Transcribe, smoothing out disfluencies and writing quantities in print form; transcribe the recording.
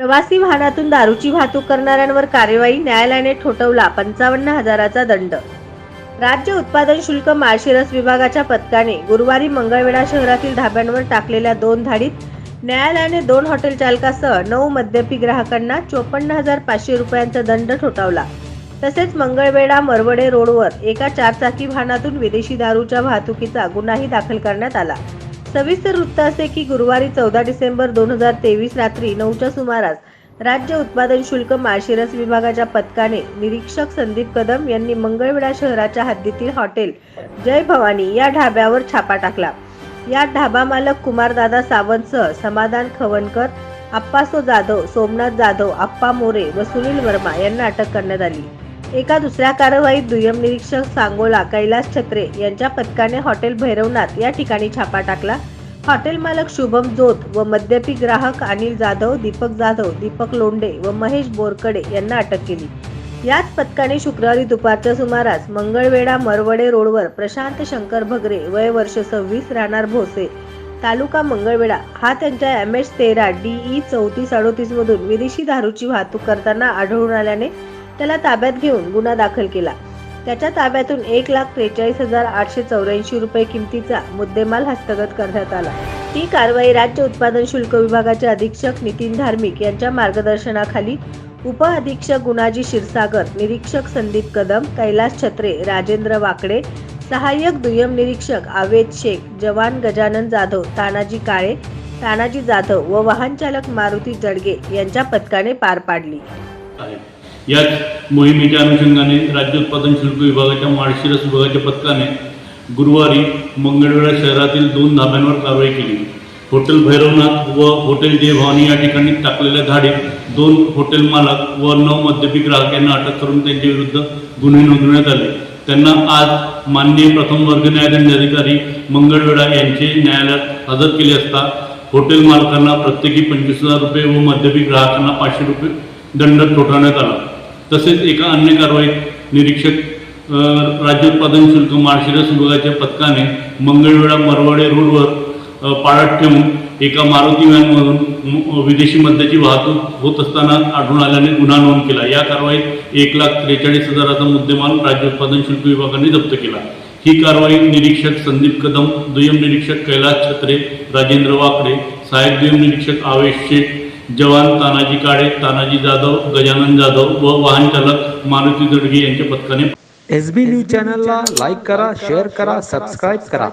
प्रवासी वाहनातून दारूची वाहतूक करणाऱ्यांवर कार्यवाही, न्यायालयाने ठोठावला 55,000चा दंड। राज्य उत्पादन शुल्क माळशिरस विभागाच्या पथकाने गुरुवारी मंगळवेढा शहरातील धाब्यांवर टाकलेल्या 2 धाडीत न्यायालयाने 2 हॉटेल चालकासह 9 मद्यपी ग्राहकांना 54,500 रुपयांचा दंड ठोठावला। तसेच मंगळवेढा मरवडे रोडवर एका 4 चाकी वाहनातून विदेशी दारूच्या वाहतुकीचा गुन्हाही दाखल करण्यात आला। सविस्तर वृत्त असे की गुरुवारी 14 डिसेंबर 2023 रात्री 9च्या सुमारास राज्य उत्पादन शुल्क माळशिरस विभागाच्या पथकाने निरीक्षक संदीप कदम यांनी मंगळवेढा शहराच्या हद्दीतील हॉटेल जय भवानी या ढाब्यावर छापा टाकला। या ढाबा मालक कुमारदादा सावंतसह समाधान खवणकर, आप्पासो जाधव, सोमनाथ जाधव, आप्पा मोरे व सुनील वर्मा यांना अटक करण्यात आली। एका दुसऱ्या कारवाईत दुय्यम निरीक्षक सांगोला कैलास छत्रे यांच्या पथकाने हॉटेल भैरवनाथ या ठिकाणी छापा टाकला। हॉटेल मालक शुभम जोत व मद्यपी ग्राहक अनिल जाधव, दीपक जाधव, दीपक लोंढे व महेश बोरकडे यांना अटक केली। याच पथकाने शुक्रवारी दुपारच्या सुमारास मंगळवेढा मरवडे रोडवर प्रशांत शंकर भगरे वय वर्ष 26 राहणार भोसे तालुका मंगळवेढा हा त्यांच्या MS13 DE 3438 मधून विदेशी दारूची वाहतूक करताना आढळून आल्याने त्याला ताब्यात घेऊन गुन्हा दाखल केला। त्याच्या ताब्यातून 1,43,884 रुपये किमतीचा मुद्देमाल हस्तगत करण्यात आला। ही कारवाई राज्य उत्पादन शुल्क विभागाचे अधीक्षक नितीन धार्मिक यांच्या मार्गदर्शनाखाली उप अधीक्षक गुणाजी क्षीरसागर, निरीक्षक संदीप कदम, कैलास छत्रे, राजेंद्र वाकडे, सहाय्यक दुय्यम निरीक्षक आवेद शेख, जवान गजानन जाधव, तानाजी काळे, तानाजी जाधव व वाहन चालक मारुती जडगे यांच्या पथकाने पार पाडली। याच मोहिमेच्या अनुषंगाने राज्य उत्पादन शुल्क विभागाच्या माळशिरस विभागाच्या पथकाने गुरुवारी मंगळवेढा शहरातील 2 धाब्यांवर कारवाई केली। हॉटेल भैरवनाथ व हॉटेल जय भवानी या ठिकाणी टाकलेल्या धाडीत 2 हॉटेल मालक व 9 मद्यपी ग्राहक यांना अटक करून त्यांच्या विरुद्ध गुन्हे नोंदवण्यात आले। त्यांना आज माननीय प्रथम वर्ग न्यायदंडाधिकारी मंगळवेढा यांचे न्यायालयात हजर केले असता हॉटेल मालकांना प्रत्येकी 25,000 रुपये व मद्यपी ग्राहकांना 500 रुपये दंड ठोठावण्यात आला। तसेच एका अन्य कारवाईत निरीक्षक राज्य उत्पादन शुल्क माळशिरस विभागाच्या पथकाने मंगळवेढा मरवडे रोडवर पाळत ठेवून एका मारुती व्हॅनमधून विदेशी मद्याची वाहतूक होत असताना आढळून आल्याने गुन्हा नोंद केला। या कारवाईत 1,43,000चा मुद्देमाल राज्य उत्पादन शुल्क विभागाने जप्त केला। ही कारवाई निरीक्षक संदीप कदम, दुय्यम निरीक्षक कैलास छत्रे, राजेंद्र वाकडे, सहाय्यक दुय्यम निरीक्षक आवेश शेख, जवान तानाजी काळे, तानाजी जाधव, गजानन जाधव व वाहन चालक मारुती जडगे यांच्या पथकाने SB न्यूज चॅनलला लाईक करा, शेअर करा, सबस्क्राईब करा।